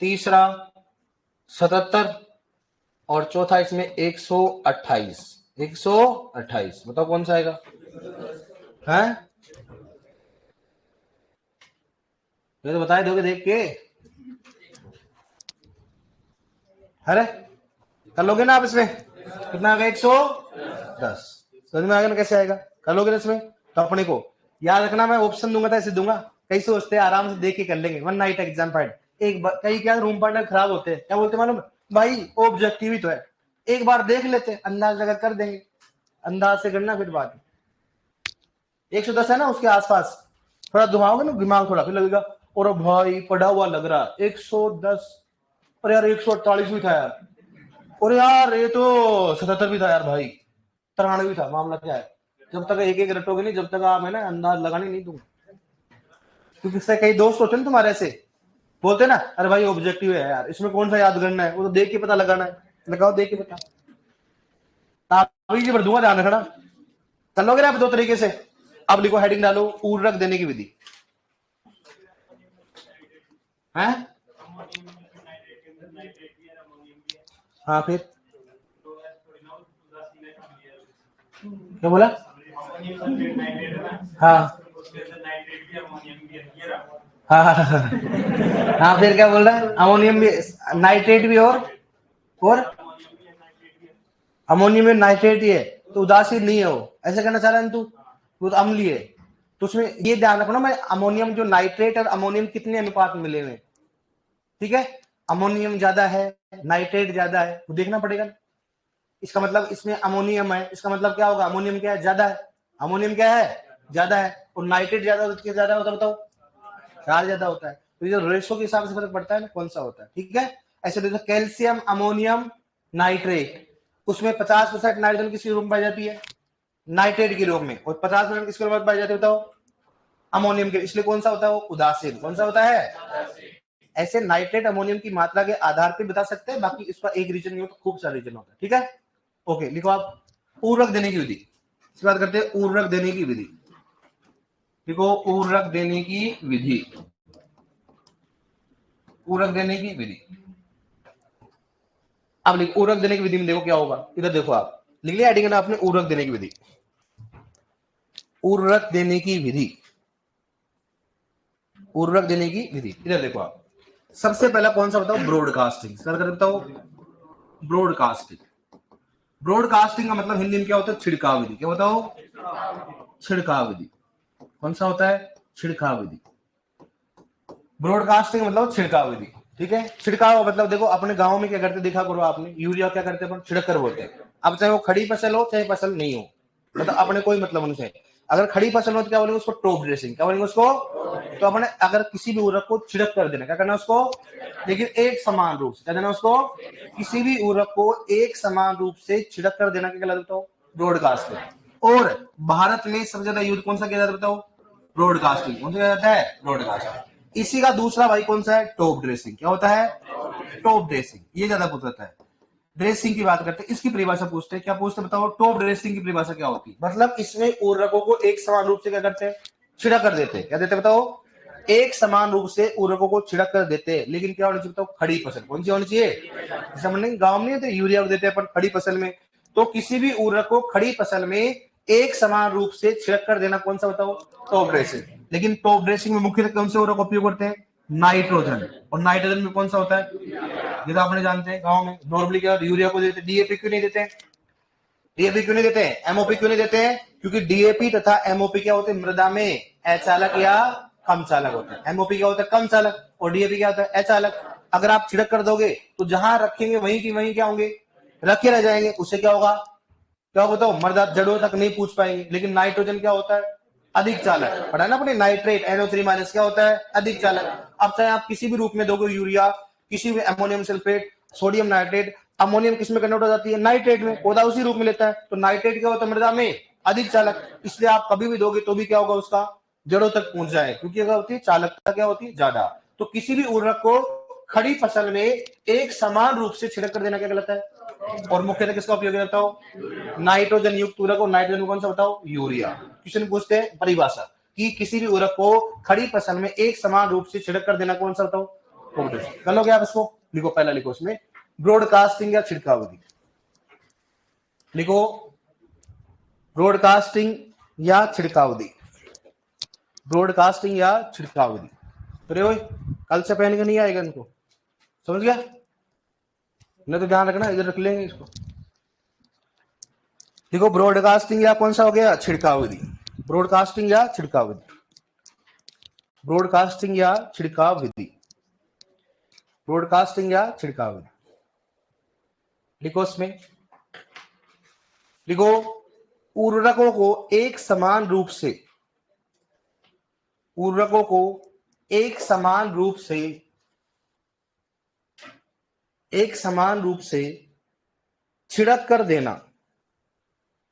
तीसरा 77 और चौथा इसमें 128। 128 बताओ कौन सा आएगा? है ये तो बताए दोगे देख के। अरे कर लोगे ना आप इसमें? कितना आ गया? 110। समझ में आ गया ना कैसे आएगा? कर लोगे ना इसमें? तो अपने को याद रखना, मैं ऑप्शन दूंगा तो ऐसे दूंगा। कई सोचते हैं आराम से देख के कर लेंगे, वन नाइट एग्जाम पॉइंट। एक बार कई क्या रूम पार्टनर खराब होते हैं, क्या बोलते मालूम भाई? ऑब्जेक्टिव ही तो है, एक बार देख लेते अंदाज लगा कर देंगे। अंदाज से करना फिर बात। 110 है ना, उसके आसपास थोड़ा घुमाओगे ना दिमाग थोड़ा, फिर लगेगा और भाई पढ़ा हुआ लग रहा है 110। और यार 148 भी था यार, और यार ये तो 77 भी था यार भाई, 93 भी था। मामला क्या है? जब तक एक एक रटोगे नहीं, जब तक आप है ना अंदाज लगाने नहीं दूंगा। क्योंकि इससे कई दोस्त होते हैं तुम्हारे ऐसे बोलते ना, अरे भाई ऑब्जेक्टिव है यार, इसमें कौन सा याद करना है, वो तो देख के पता लगाना है। लगाओ देख के पता। अभी भर दूंगा, ध्यान रखना। कर लोगे ना आप दो तरीके से। अब लिखो, हेडिंग डालो उर्वरक देने की विधि है। हाँ फिर क्या बोला? हाँ हाँ हाँ हाँ, फिर क्या बोल रहा है? अमोनियम भी, नाइट्रेट भी, और अमोनियम में नाइट्रेट ही है तो उदासीन नहीं है वो, ऐसे कहना चाह रहा है तू? वो तो अम्लीय है। तो उसमें ये ध्यान रखना, मैं अमोनियम जो नाइट्रेट और अमोनियम कितने अनुपात में मिले हुए, ठीक है? अमोनियम ज्यादा है, नाइट्रेट ज्यादा है, तो देखना पड़ेगा। इसका मतलब इसमें अमोनियम है, इसका मतलब क्या होगा? अमोनियम क्या है? ज्यादा है। अमोनियम क्या है? ज्यादा है। और नाइट्रेट ज्यादा होता है बताओ? क्षार ज्यादा होता है। तो ये रेशो के हिसाब से फर्क पड़ता है ना कौन सा होता है, ठीक है? ऐसे देखो, कैल्शियम अमोनियम नाइट्रेट, उसमें 50% नाइट्रोजन किसके रूप में पाई जाती है? नाइट्रेट के रूप में। और 50% किसके रूप में पाई जाती है बताओ? अमोनियम के। इसलिए कौन सा होता है वो? उदासीन। कौन सा होता है? ऐसे नाइट्रेट अमोनियम की मात्रा के आधार पर बता सकते हैं, बाकी इसका एक रीजन नहीं होता, खूब सारे रीजन होता है, ठीक है? ओके, लिखो आप उर्वरक देने की विधि। इस बात करते हैं उर्वरक देने की विधि। देखो उर्वरक देने की विधि, उर्वरक देने की विधि। अब लिखो उर्वरक देने की विधि में देखो क्या होगा। इधर देखो, आप लिख लिया हेडिंग आपने? उर्वरक देने की विधि, उर्वरक देने की विधि, उर्वरक देने की विधि। इधर देखो आप, सबसे पहला कौन सा बताओ? ब्रॉडकास्टिंग। बताओ ब्रॉडकास्टिंग। ब्रॉडकास्टिंग का मतलब हिंदी में क्या होता है? छिड़काव विधि। क्या बताओ? छिड़काव विधि। कौन सा होता है? छिड़काव विधि। ब्रॉडकास्टिंग मतलब छिड़काव विधि, ठीक है? छिड़काव मतलब देखो, अपने गांव में क्या करते देखा करो आपने, यूरिया क्या करते हैं? छिड़क कर बोलते हैं। अब चाहे वो खड़ी फसल हो चाहे फसल नहीं हो, मतलब अपने कोई मतलब उनसे। अगर खड़ी फसल हो तो क्या बोलेंगे उसको? Top dressing. क्या बोलेंगे उसको? तो अपने अगर किसी भी उर्वरक को छिड़क कर देना, क्या करना उसको? लेकिन एक समान रूप से क्या देना उसको? किसी भी उर्वरक को एक समान रूप से छिड़क कर देना क्या कहलाता है? ब्रॉडकास्टिंग। और भारत में सबसे ज्यादा यूज कौन सा किया जाता है बताओ? ब्रॉडकास्टिंग। कौन सा किया जाता है? ब्रॉडकास्टिंग। इसी का दूसरा भाई कौन सा है? Top dressing. क्या होता है? Top dressing. ये ज्यादा पूछता है। ड्रेसिंग की बात करते हैं, इसकी परिभाषा पूछते हैं। क्या पूछते हैं बताओ? टॉप ड्रेसिंग की परिभाषा क्या होती है? मतलब इसमें उर्वरकों को एक समान रूप से क्या करते हैं? छिड़क कर देते हैं। क्या देते हैं बताओ? एक समान रूप से उर्वरकों को छिड़क कर देते हैं। लेकिन क्या होना चाहिए बताओ? खड़ी फसल। कौन सी होनी चाहिए? जैसे हमने गांव में नहीं यूरिया देते हैं अपन खड़ी फसल में, तो किसी भी उर्वरक को खड़ी फसल में एक समान रूप से छिड़क कर देना कौन सा बताओ? Top dressing. लेकिन टॉप ड्रेसिंग में मुख्यतः कौन से उर्वरक उपयोग करते हैं? नाइट्रोजन। और नाइट्रोजन में कौन सा होता है? ये तो आपने जानते हैं गांव में नॉर्मली क्या यूरिया को देते हैं, डीएपी क्यों नहीं देते हैं? डीएपी क्यों नहीं देते हैं? एमओपी क्यों नहीं देते हैं? क्योंकि डीएपी तथा एमओपी क्या होते हैं? मृदा में अचालक या कम चालक होते हैं। एमओपी क्या होता है? कम चालक। और डीएपी क्या होता है? अचालक। अगर आप छिड़क कर दोगे तो जहां रखेंगे वहीं की वहीं क्या होंगे? रखे रह जाएंगे। उससे क्या होगा? क्या होगा बताओ? मृदा जड़ों तक नहीं पूछ पाएंगे। लेकिन नाइट्रोजन क्या होता है? अधिक चालक। पढ़ा ना अपने? नाइट्रेट NO3 माइनस क्या होता है? अधिक चालक। अब चाहे आप किसी भी रूप में दोगे यूरिया, किसी भी ammonium sulphate, sodium nitrate, ammonium किस में कन्वर्ट हो जाती है? नाइट्रेट में। पौधा उसी रूप में लेता है। तो नाइट्रेट क्या होता है? मृदा में अधिक चालक। इसलिए आप कभी भी दोगे तो भी क्या होगा? उसका जड़ों तक पहुंच जाए, क्योंकि क्या होती है? चालकता क्या होती है? ज्यादा। तो किसी भी उर्वरक को खड़ी फसल में एक समान रूप से छिड़क कर देना क्या कहलाता है? और मुख्यतः किसका उपयोग करता हो? नाइट्रोजन युक्त उर्वरक। और नाइट्रोजन कौन सा बताओ? यूरिया। क्वेश्चन पूछते हैं परिभाषा कि किसी भी उर्वरक को खड़ी फसल में एक समान रूप से छिड़क कर देना कौन सा बताओ? कर लोगे आप इसको? लिखो, पहला लिखो इसमें ब्रॉडकास्टिंग या छिड़काव विधि। लिखो ब्रॉडकास्टिंग या छिड़काव विधि। ब्रॉडकास्टिंग या छिड़काव विधि। तो कल से पहन के नहीं आएगा इनको, समझ गया? नहीं तो ध्यान रखना, इधर रख लेंगे इसको। देखो ब्रॉडकास्टिंग या कौन सा हो गया? छिड़काव विधि। ब्रॉडकास्टिंग या छिड़काव विधि। ब्रॉडकास्टिंग या छिड़काव विधि। ब्रॉडकास्टिंग या छिड़काव विधि। लिखो इसमें, लिखो उर्वरकों को एक समान रूप से, उर्वरकों को एक समान रूप से, एक समान रूप से छिड़क कर देना।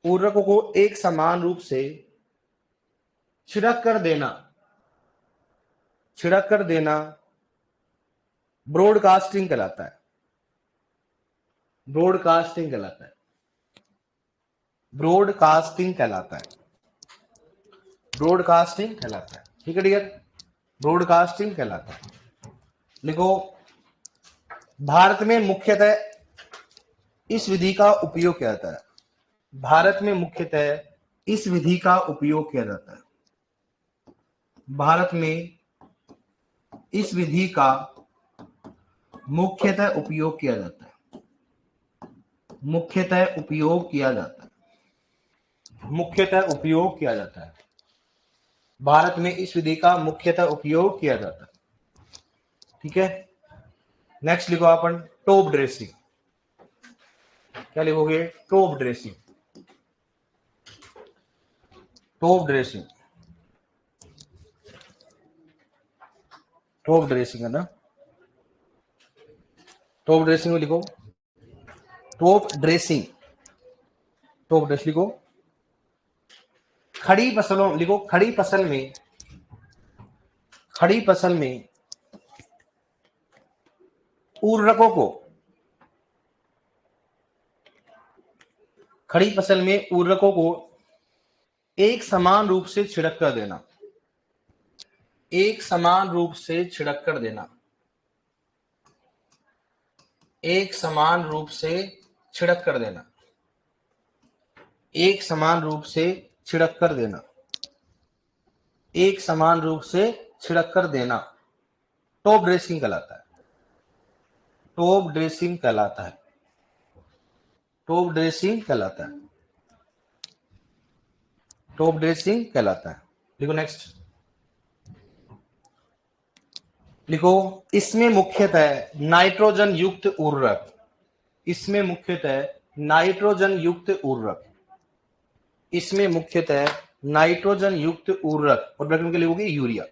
उर्वरकों को एक समान रूप से छिड़क कर देना, छिड़क कर देना ब्रॉडकास्टिंग कहलाता है। ब्रॉडकास्टिंग कहलाता है। ब्रॉडकास्टिंग कहलाता है। ब्रॉडकास्टिंग कहलाता है। ठीक है डियर? ब्रॉडकास्टिंग कहलाता है। लिखो भारत में मुख्यतः इस विधि का उपयोग किया जाता है। भारत में मुख्यतः इस विधि का उपयोग किया जाता है। भारत में इस विधि का मुख्यतः उपयोग किया जाता है। मुख्यतः उपयोग किया जाता है। मुख्यतः उपयोग किया जाता है। भारत में इस विधि का मुख्यतः उपयोग किया जाता है। ठीक है? नेक्स्ट लिखो अपन टॉप ड्रेसिंग। क्या लिखोगे? Top dressing. Top dressing. Top dressing है ना? टॉप ड्रेसिंग में लिखो टॉप ड्रेसिंग। टॉप ड्रेस लिखो। खड़ी फसलों, लिखो खड़ी फसल में, खड़ी फसल में उर्वरकों को, खड़ी फसल में उर्वरकों को एक समान रूप से छिड़क कर देना। एक समान रूप से छिड़क कर देना। एक समान रूप से छिड़क कर देना। एक समान रूप से छिड़क कर देना। एक समान रूप से छिड़क कर देना टॉप ड्रेसिंग कहलाता है। टॉप ड्रेसिंग कहलाता है। टॉप ड्रेसिंग कहलाता है। टॉप ड्रेसिंग कहलाता है। लिखो नेक्स्ट। लिखो इसमें मुख्यतः नाइट्रोजन युक्त उर्वरक, इसमें मुख्यतः नाइट्रोजन युक्त उर्वरक, इसमें मुख्यतः नाइट्रोजन युक्त उर्वरक और ब्रैकेट में लिखोगे यूरिया।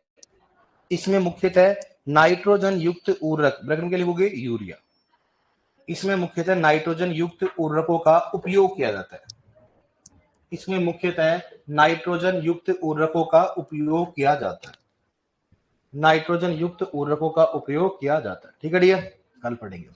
इसमें मुख्यतः नाइट्रोजन युक्त उर्वरक ब्रैकेट में लिखोगे यूरिया। इसमें मुख्यतः नाइट्रोजन युक्त उर्वरकों का उपयोग किया जाता है। इसमें मुख्यतः नाइट्रोजन युक्त उर्वरकों का उपयोग किया जाता है। नाइट्रोजन युक्त उर्वरकों का उपयोग किया जाता है। ठीक है डियर, कल पढ़ेंगे।